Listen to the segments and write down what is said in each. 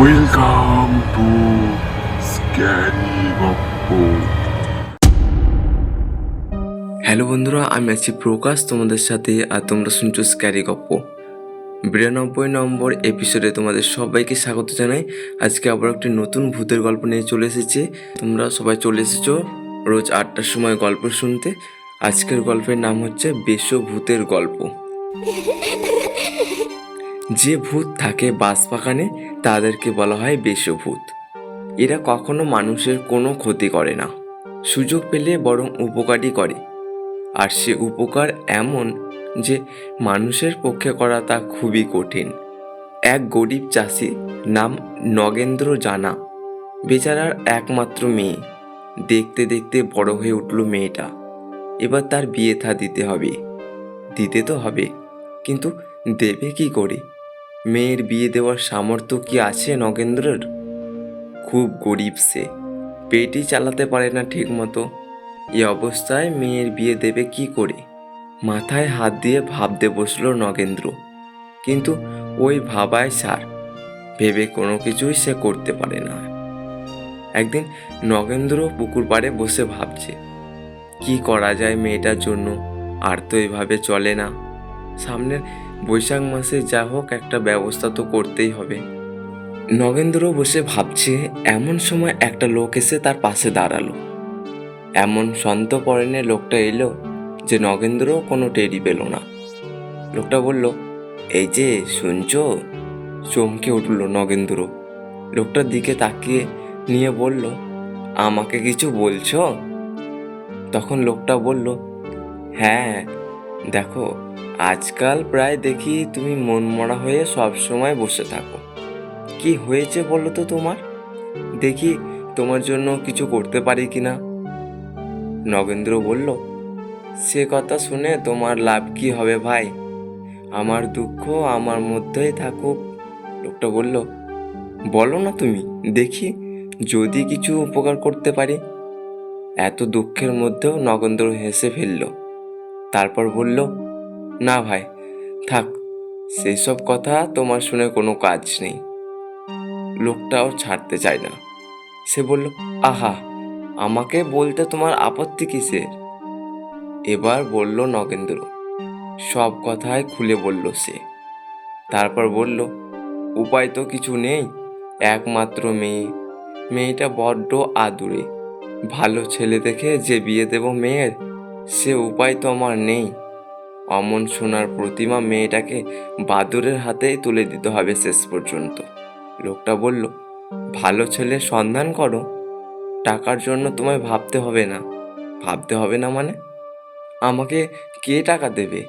Welcome to scary গপ্প। Hello বন্ধুরা, আমি আছি প্রকাশ তোমাদের সাথে, আর তোমরা শুনছো স্ক্যারি গপ্প। 92 নম্বর এপিসোডে তোমাদের সবাইকে স্বাগত জানাই। আজকে আবার একটি নতুন ভূতের গল্প নিয়ে চলে এসেছি। তোমরা সবাই চলে এসেছো রোজ 8টার সময় গল্প শুনতে। আজকের গল্পের নাম হচ্ছে বেশভূতের গল্প। যে ভূত থাকে বাঁশবাগানে তাদেরকে বলা হয় বেশভূত। এরা কখনো মানুষের কোনো ক্ষতি করে না, সুযোগ পেলে বরং উপকারই করে। আর সে উপকার এমন যে মানুষের পক্ষে করা তা খুবই কঠিন। এক গরিব চাষি, নাম নগেন্দ্র জানা, বেচারার একমাত্র মেয়ে। দেখতে দেখতে বড় হয়ে উঠল মেয়েটা। এবার তার বিয়ে থা দিতে হবে। দিতে তো হবে, কিন্তু দেবে কি করে? মেয়ের বিয়ে দেওয়ার সামর্থ্য কি আছে নগেন্দ্রের? খুব গরিব সে, পেটই চালাতে পারে না ঠিক মতো। এই অবস্থায় মেয়ের বিয়ে দেবে কি করে? মাথায় হাত দিয়ে ভাবতে বসলো নগেন্দ্র, কিন্তু ওই ভাবায় সার, ভেবে কোনো কিছুই সে করতে পারে না। একদিন নগেন্দ্র পুকুর পাড়ে বসে ভাবছে, কি করা যায় মেয়েটার জন্য। আর তো এভাবে চলে না। সামনের বৈশাখ মাসে যা হোক একটা ব্যবস্থা তো করতেই হবে। নগেন্দ্র বসে ভাবছে, এমন সময় একটা লোক এসে তার পাশে দাঁড়ালো। এমন সন্তপর্ণে লোকটা এলো যে নগেন্দ্র কোনো টেরি পেল না। লোকটা বলল, এই যে শুনছো? চমকে উঠল নগেন্দ্র। লোকটার দিকে তাকিয়ে নিয়ে বলল, আমাকে কিছু বলছো? তখন লোকটা বলল, হ্যাঁ, দেখো, আজকাল প্রায় দেখি তুমি মনমরা হয়ে সব সময় বসে থাকো। কি হয়েছে বলো তো তোমার? দেখি তোমার জন্য কিছু করতে পারি কিনা। নগেন্দ্র বলল, সে কথা শুনে তোমার লাভ কি হবে ভাই? আমার দুঃখ আমার মধ্যেই থাকুক। লোকটা বলল, বলো না তুমি, দেখি যদি কিছু উপকার করতে পারি। এত দুঃখের মধ্যেও নগেন্দ্র হেসে ফেলল। তারপর বলল, না ভাই, থাক, সেসব কথা তোমার শুনে কোনো কাজ নেই। লোকটাও ছাড়তে চায় না। সে বলল, আহা, আমাকে বলতে তোমার আপত্তি কিসের? এবার বলল নগেন্দ্র, সব কথাই খুলে বলল সে। তারপর বলল, উপায় তো কিছু নেই। একমাত্র মেয়ে, মেয়েটা বড্ড আদুরে। ভালো ছেলে দেখে যে বিয়ে দেব মেয়ের, সে উপায় তো আমার নেই। অমন সোনার প্রতিমা মেয়েটাকে বাদুরের হাতেই তুলে দিতে হবে শেষ পর্যন্ত। লোকটা বলল, ভালো ছেলের সন্ধান করো। টাকার জন্য তোমায় ভাবতে হবে না। ভাবতে হবে না মানে? আমাকে কে টাকা দেবে?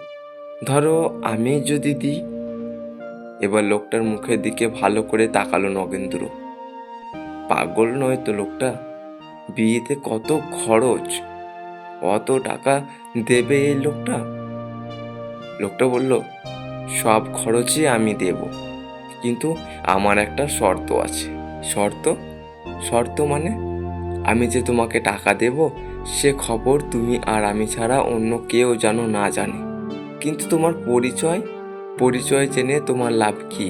ধরো আমি যদি দিই। এবার লোকটার মুখের দিকে ভালো করে তাকালো নগেন্দ্র। পাগল নয় তো লোকটা? বিয়েতে কত খরচ, অত টাকা দেবে এই লোকটা? লোকটা বলল, সব খরচই আমি দেব, কিন্তু আমার একটা শর্ত আছে। শর্ত? শর্ত মানে? আমি যে তোমাকে টাকা দেব সে খবর তুমি আর আমি ছাড়া অন্য কেউ যেন না জানে। কিন্তু তোমার পরিচয়, পরিচয় জেনে তোমার লাভ কি?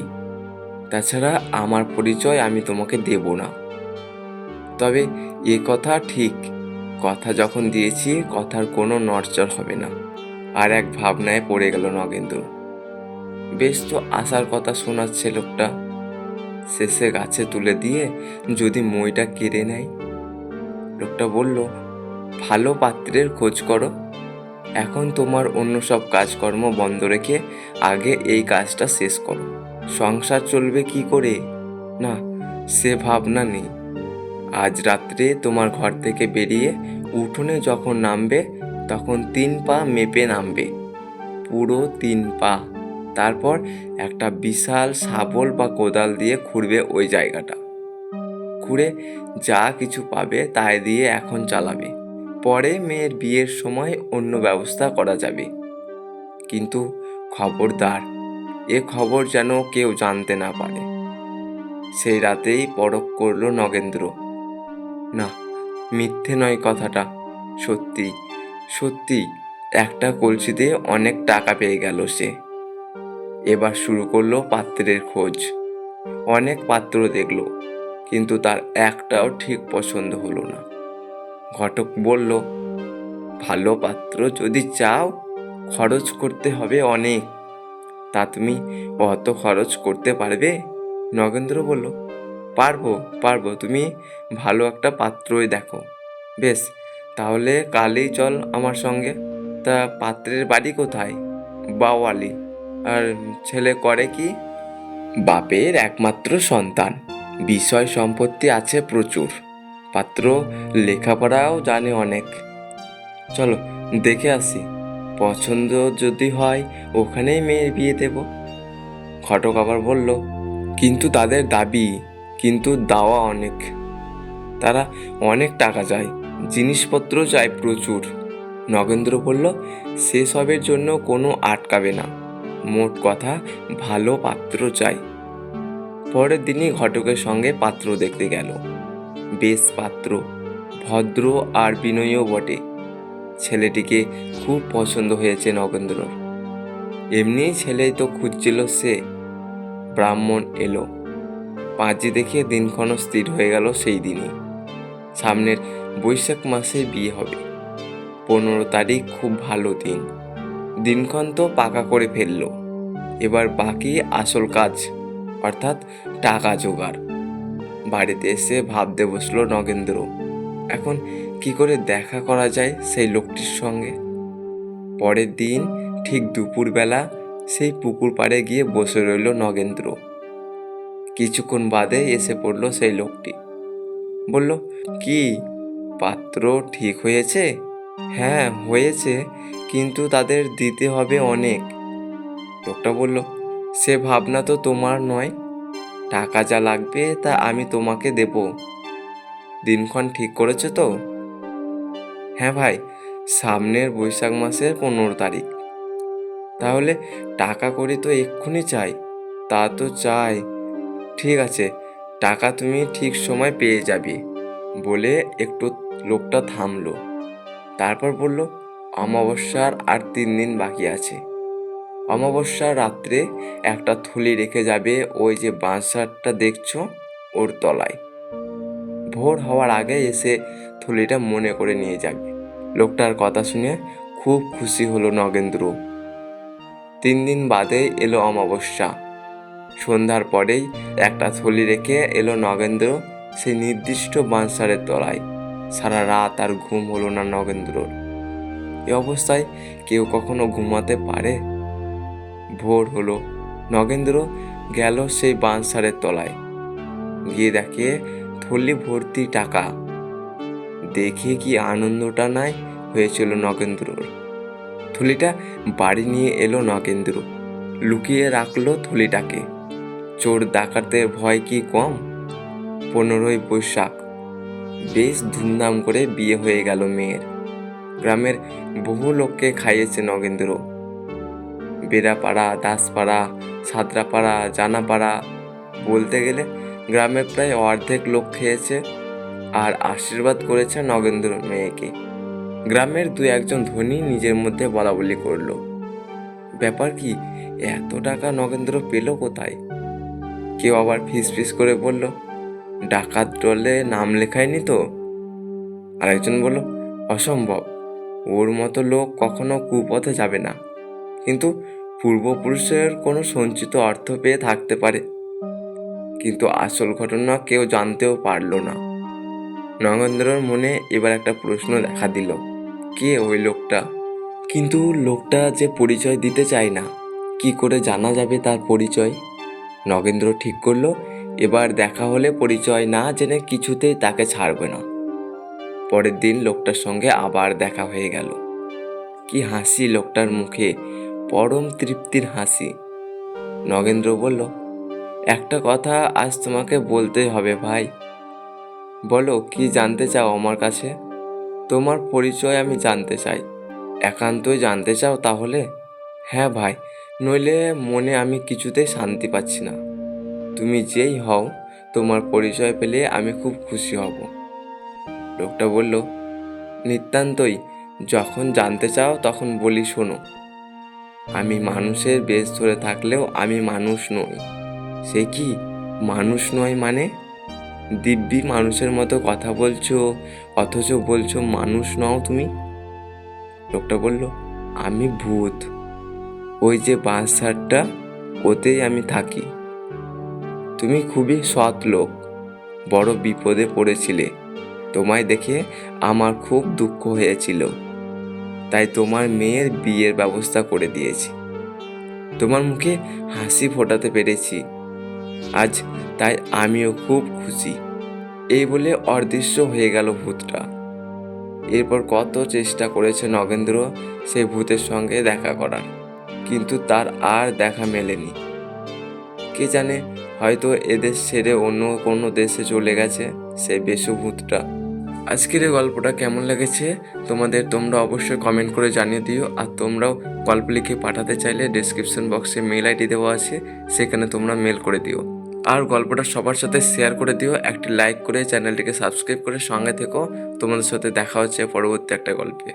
তাছাড়া আমার পরিচয় আমি তোমাকে দেব না। তবে এ কথা ঠিক, কথা যখন দিয়েছি কথার কোনো নড়চড় হবে না। আর এক ভাবনায় পড়ে গেল নগেন্দ্র। বেশ তো আসার কথা শোনাচ্ছে লোকটা। শেষে গাছে তুলে দিয়ে যদি মইটা কেড়ে নেয়। লোকটা বলল, ভালো পাত্রের খোঁজ করো। এখন তোমার অন্য সব কাজকর্ম বন্ধ রেখে আগে এই কাজটা শেষ করো। সংসার চলবে কি করে? না, সে ভাবনা নেই। আজ রাত্রে তোমার ঘর থেকে বেরিয়ে উঠোনে যখন নামবে তখন 3 পা মেপে নামবে, পুরো 3 পা। তারপর একটা বিশাল শাবল বা কোদাল দিয়ে খুঁড়বে ওই জায়গাটা। খুঁড়ে যা কিছু পাবে তাই দিয়ে এখন চালাবে। পরে মেয়ের বিয়ের সময় অন্য ব্যবস্থা করা যাবে। কিন্তু খবরদার, এ খবর যেন কেউ জানতে না পারে। সেই রাতেই পরখ করলো নগেন্দ্র। না, মিথ্যে নয় কথাটা, সত্যি সত্যি। একটা কলসিতে অনেক টাকা পেয়ে গেল সে। এবার শুরু করলো পাত্রের খোঁজ। অনেক পাত্র দেখলো, কিন্তু তার একটাও ঠিক পছন্দ হলো না। ঘটক বলল, ভালো পাত্র যদি চাও খরচ করতে হবে অনেক। তা তুমি অত খরচ করতে পারবে? নগেন্দ্র বলল, পারবো পারবো, তুমি ভালো একটা পাত্রই দেখো। বেশ, তাহলে কালই চল আমার সঙ্গে। তা পাত্রের বাড়ি কোথায়? বাওয়ালি। আর ছেলে করে কি? বাপের একমাত্র সন্তান, বিষয় সম্পত্তি আছে প্রচুর, পাত্র লেখাপড়াও জানে অনেক। চলো দেখে আসি, পছন্দ যদি হয় ওখানেই মেয়ের বিয়ে দেব। ঘটক আবার বলল, কিন্তু তাদের দাবি, কিন্তু দাওয়া অনেক। তারা অনেক টাকা চায়, জিনিসপত্র চায় প্রচুর। নগেন্দ্র বলল, সেসবের জন্য কোনো আটকাবে না, মোট কথা ভালো পাত্র চাই। পরের দিনই ঘটকের সঙ্গে পাত্র দেখতে গেল। বেশ পাত্র, ভদ্র আর বিনয়ীও বটে। ছেলেটিকে খুব পছন্দ হয়েছে নগেন্দ্রর। এমনি ছেলেই তো খুঁজছিল সে। ব্রাহ্মণ এলো, পাঁজি দেখে দিনক্ষণ স্থির হয়ে গেল সেই দিনই। সামনের বৈশাখ মাসে বিয়ে হবে। 15 তারিখ খুব ভালো দিন। দিনক্ষণ তো পাকা করে ফেললো। এবার বাকি আসল কাজ, অর্থাৎ টাকা জোগাড়। বাড়িতে এসে ভাবতে বসলো নগেন্দ্র, এখন কি করে দেখা করা যায় সেই লোকটির সঙ্গে। পরের দিন ঠিক দুপুরবেলা সেই পুকুর পাড়ে গিয়ে বসে রইল নগেন্দ্র। কিছুক্ষণ বাদে এসে পড়ল সেই লোকটি। বলল, কি পাত্র ঠিক হয়েছে? হ্যাঁ হয়েছে, কিন্তু তাদের দিতে হবে অনেক। লোকটা বলল, সে ভাবনা তো তোমার নয়, টাকা যা লাগবে তা আমি তোমাকে দেব। দিনক্ষণ ঠিক করেছো তো? হ্যাঁ ভাই, সামনের বৈশাখ মাসের 15 তারিখ। তাহলে টাকা করি তো এক্ষুনি চাই। তা তো চাই, ঠিক আছে, টাকা তুমি ঠিক সময় পেয়ে যাবে। বলে একটু লোকটা থামলো। তারপর বলল, অমাবস্যার আর 3 দিন বাকি আছে। অমাবস্যার রাত্রে একটা থলি রেখে যাবে ওই যে বাঁশঝাড়টা দেখছো, ওর তলায়। ভোর হওয়ার আগে এসে থলিটা মনে করে নিয়ে যাবে। লোকটার কথা শুনে খুব খুশি হলো নগেন্দ্র। 3 দিন বাদে এলো অমাবস্যা। সন্ধ্যার পরেই একটা থলি রেখে এলো নগেন্দ্র সেই নির্দিষ্ট বাঁশঝাড়ের তলায়। সারা রাত আর ঘুম হলো না নগেন্দ্রর। এ অবস্থায় কেউ কখনো ঘুমাতে পারে? ভোর হলো, নগেন্দ্র গেল সেই বাঁশঝাড়ের তলায়। গিয়ে দেখে থলি ভর্তি টাকা। দেখে কি আনন্দটা নাই হয়েছিল নগেন্দ্রর। থলিটা বাড়ি নিয়ে এলো নগেন্দ্র, লুকিয়ে রাখলো থলিটাকে। চোর ডাকাতের ভয় কি কম? 15ই বৈশাখ, বেশ ধুমধাম করে বিয়ে হয়ে গেল মেয়ের। গ্রামের বহু লোককে খাইয়েছে নগেন্দ্র। বেড়াপাড়া, দাসপাড়া, সাদরাপাড়া, জানাপাড়া, বলতে গেলে গ্রামের প্রায় অর্ধেক লোক খেয়েছে আর আশীর্বাদ করেছে নগেন্দ্র মেয়েকে। গ্রামের 2-1 ধনী নিজের মধ্যে বলাবলি করলো, ব্যাপার কি, এত টাকা নগেন্দ্র পেল কোথায়? কেউ আবার ফিসফিস করে বলল, ডাকাত দলে নাম লেখায়নি তো? আরেকজন বলল, অসম্ভব, ওর মতো লোক কখনো কুপথে যাবে না, কিন্তু পূর্বপুরুষের কোনো সঞ্চিত অর্থ পেয়ে থাকতে পারে। কিন্তু আসল ঘটনা কেউ জানতেও পারলো না। নগেন্দ্রর মনে এবার একটা প্রশ্ন দেখা দিল, কে ওই লোকটা? কিন্তু লোকটা যে পরিচয় দিতে চায় না, কি করে জানা যাবে তার পরিচয়? নগেন্দ্র ঠিক করলো, এবার দেখা হলে পরিচয় না জেনে কিছুতেই তাকে ছাড়বে না। পরের দিন লোকটার সঙ্গে আবার দেখা হয়ে গেল। কি হাসি লোকটার মুখে, পরম তৃপ্তির হাসি। নগেন্দ্র বলল, একটা কথা আজ তোমাকে বলতেই হবে ভাই। বলো, কি জানতে চাও আমার কাছে? তোমার পরিচয় আমি জানতে চাই। একান্তই জানতে চাও তাহলে? হ্যাঁ ভাই, নইলে মনে আমি কিছুতেই শান্তি পাচ্ছি না। তুমি যেই হও, তোমার পরিচয় পেলে আমি খুব খুশি হব। লোকটা বলল, নিতান্তই, যখন জানতে চাও তখন বলি শোনো। আমি মানুষের বেশ ধরে থাকলেও আমি মানুষ নই। সে কি? মানুষ নয় মানে? দিব্যি মানুষের মতো কথা বলছো, অথচ বলছো মানুষ নও তুমি। লোকটা বলল, আমি ভূত। ওই যে বাঁশ ঝাড়টা, ওতেই আমি থাকি। তুমি খুবই সৎ লোক, বড় বিপদে পড়েছিলে। তোমায় দেখে আমার খুব দুঃখ হয়েছিল, তাই তোমার মেয়ের বিয়ের ব্যবস্থা করে দিয়েছি। তোমার মুখে হাসি ফোটাতে পেরেছি আজ, তাই আমিও খুব খুশি। এই বলে অদৃশ্য হয়ে গেল ভূতটা। এরপর কত চেষ্টা করেছে নগেন্দ্র সেই ভূতের সঙ্গে দেখা করার, কিন্তু তার আর দেখা মেলেনি। কে জানে, হয়তো এদেশ ছেড়ে অন্য কোনো দেশে চলে গেছে সেই বেশভূতটা। আজকের এই গল্পটা কেমন লেগেছে তোমরা অবশ্যই কমেন্ট করে জানিয়ে দিও। আর তোমরাও গল্প লিখে পাঠাতে চাইলে ডেসক্রিপশন বক্সে মেল আইডি দেওয়া আছে, সেখানে তোমরা মেল করে দিও। আর গল্পটা সবার সাথে শেয়ার করে দিও, একটি লাইক করে চ্যানেলটিকে সাবস্ক্রাইব করে সঙ্গে থেকো। তোমাদের সাথে দেখা হচ্ছে পরবর্তী একটা গল্পে।